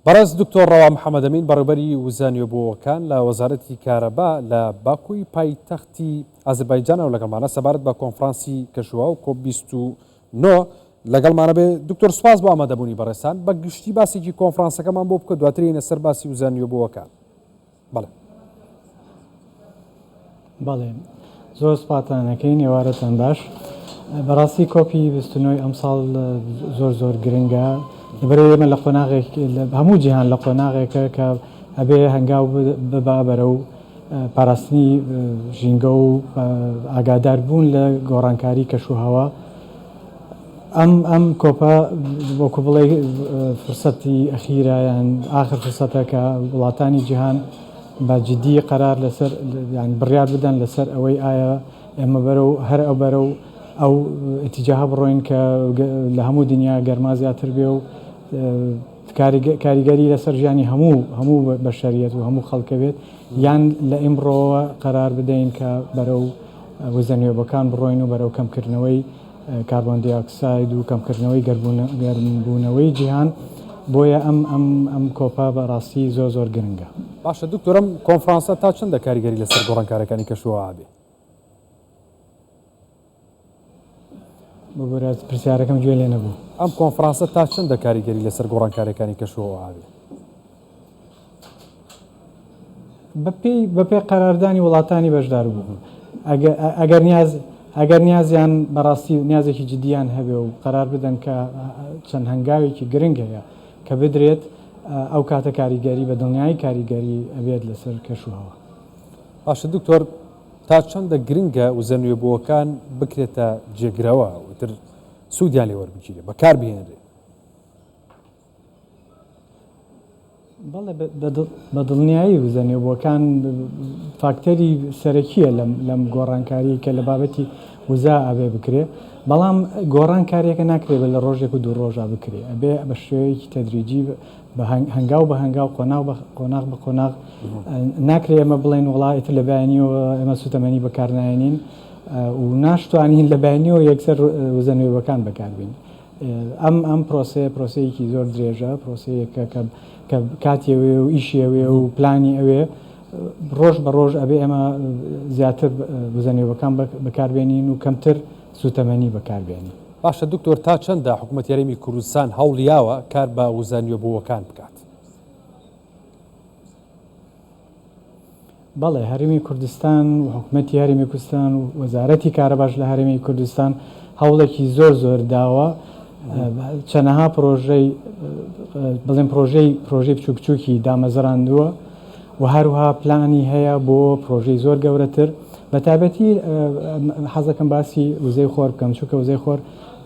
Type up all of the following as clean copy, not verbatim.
بەڕێز دکتۆر ڕەوا محەممەد ئەمین بەڕێوەبەری وزانیۆبووەکان لە وەزارەتی کارەبا لە باکووی پایتەختی ئازربایجانەوە لەگەڵمانە سەبارەت بە کۆنفرانسی کەشووە و COP29 لەگەڵمانە بێ. دکتۆر سوپاس بۆ ئامادەبوونی بەڕێستان. بە گشتی باسێکی کۆنفرانسەکەمان بۆ بکە دواتر هێنە سەر باسی وزانیۆبووەکان. بەڵێ زۆر سپاتانەکەین، ێوارەتان باش. بەڕاستی COP29 ئەم ساڵ زۆر گرنگە لەبەرەوەی ئێمە لە قۆناغێک هەموو جیهان لە قۆناغێکە کە ئەبێ هەنگاو ببا بەرە و پاراستنی ژینگە و ئاگادار بوون لە گۆڕانکاری کەشوهەوا. ئەم کۆپە وەکو بڵێ فرسەتی ئەخیرە یان ئاخر فرسەتە کە وڵاتانی جیهان بە جدی قەرار لەسەر بڕیار بدەن لەسەر ئەوەی ئایا ئێمە بەرەو هەر ئەو بەرەو ئەو ئەتیجاها بڕۆین کە لە هەموو دنیا گەرما زیاتر بێ و کاریگەری لەسەر ژیانی هەموو بەشەریەت و هەموو خەڵکە بێت، یان لە ئیمڕۆوە قەرار بدەین کە بەرەو وزەنیۆبەکان بڕۆین و بەرەو کەمکردنەوەی کاربۆن دیاکساید و کەمکردنەوەی گەرمبوونەوەی جیهان. بۆیە ئەم کۆپا بەڕاستی زۆر گرنگە. باشە دکتۆرم، کۆنفرانسە تا چەندە کاریگەری لەسەر گۆڕانکارەکانی کەشوهەوا بێ؟ بۆ پرسیارەکەم گوێ لێ نەبوو. ئەم کۆنفرانسە تا چەندە کاریگەری لەسەر گۆڕانکارەکانی کەشوهەوا بێ؟ بەپێی قەراردانی وڵاتانی بەشدار بوو. ئەگەر نیازیان بەڕاستی نیازێکی جدیان هەبێ و قەرار بدەن کە چەند هەنگاوێکی گرنگ هەیە کە بدرێت، ئەو کاتە کاریگەری بە دڵنیایی کاریگەری ئەبێت لەسەر کەشوهەوا. باشە دکتۆر، تا چەندە گرنگە وزەنیۆبووەکان بکرێتە جێگرەوە وتر سوودیان لێ وەربگیرێ بەکار بهێنرێ؟ بەڵێ بە دڵنیایی وزەنیۆبووەکان فاکتەری سەرەکیە لەم گۆڕانکاری کە لە بابەتی وزا ئەبێ بکرێ، بەڵام گۆڕانکاریەکە ناکرێت بە لە ڕۆژێک و دوو ڕۆژە بکرێ، ئەبێ بە شێوەیەکی تەدریجی هەنگاو بە هەنگاو قۆناغ بە قۆناغ ناکرێت ئەمە بڵێن وڵایەت لە بەیانیەوە ئێمە سوتەمەنی بەکارنایێنین و ناشتوانین لە بەیانیەوە یەکسەر وزەنیۆبەکان بەکاربین. ئەم پرۆسەیەکی زۆر درێژە، پرۆسەیەکە کە کاتیەوێ و ئیشیەوێ و پلانی ئەوێ ڕۆژ بە ڕۆژ ئەبێ ئێمە زیاتر وزەنیۆبەکان بەکاربێنین و کەمتر سوتەمەنی بەکاربێنین. باشە دکتۆر، تا چەندە حکوومەتی یاریمی کوردستان هەوڵیاوە کار بە وزانیۆبووەکان بکات؟ بەڵێ هەرێمی کوردستان و حکوومەتی یاریمی کوردستان و وەزارەتی کارەباش لە هەرێمی کوردستان هەوڵێکی زۆر داوە. چەندەها پرۆژەی بڵێن پرۆژەی بچووکی دامەزراندووە و هەروها پلانی هەیە بۆ پرۆژەی زۆر گەورەتر. بە تایبەتی حەزەکەم باسی وزەی خۆر بکەم، چونکە وزەی خۆر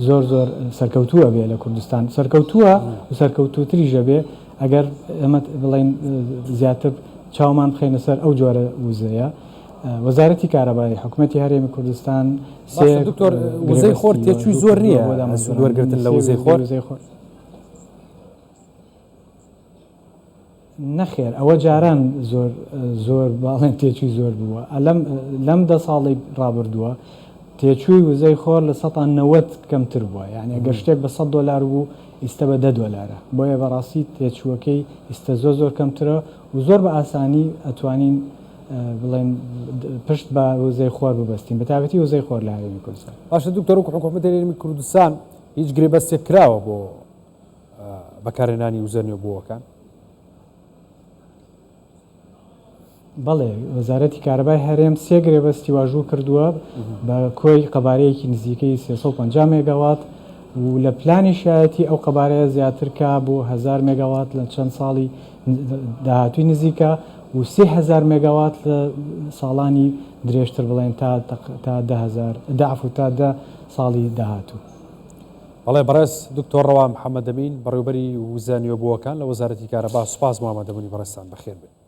زۆر سەرکەوتووە بێ لە کوردستان، سەرکەوتووە و سەرکەوتووتریژە بێ ئەگەر ئەمە بڵێن زیاتر چاومان بخەینە سەر ئەو جۆرە وزەیە. وەزارەتی کارەبای حکوومەتی هەرێمی کوردستان دکتۆر وزەی خۆر تێچووی زۆر نییە وەرگرتن لە وزەی خۆر؟ نەخێر، ئەوە جاران زۆر باڵێن تێچووی زۆر بووە. لەم 10 ساڵی ڕابردووە تێچووی وزەی خۆر لە 90 کەمتر بووە، یعنی ئەگەر شتێک بە $100 بوو ئیستا بە $10. بۆیە بەڕاستی تێچووەکەی ئیستا زۆر کەمترە و زۆر بە ئاسانی ئەتوانین بڵێن پشت بە وزەی خۆر ببەستین، بە تایبەتی وزەی خۆر لە هەرێمی کوردستان. باشە دکتۆر، وەکو حکوومەتی یاریمی کوردستان هیچ گرێبەستێک کراوە بۆ بەکارهێنانی وزەنیۆبووەکان؟ بەڵێ وەزارەتی کارەبای هەرێم 3 گرێبەستی واژوو کردووە بە کۆی قەبارەیەکی نزیکەی 350 مێگاوات و لە پلانی شایەتی ئەو قەبارەیە زیاترکە بۆ 1000 مێگاوات لە چەند ساڵی داهاتووی نزیکە و 3000 مێگاوات لە ساڵانی درێژتر بڵێن تا 10 ساڵی داهاتوو. بەڵێ بەڕێز دکتۆر ڕەوا محەممەد ئەمین بەڕێوەبەری وزانیۆبووەکان لە وەزارەتی کارەبا، سوپاس بۆ ئامادەبوونی بەڕێستان. بەخێر بێت.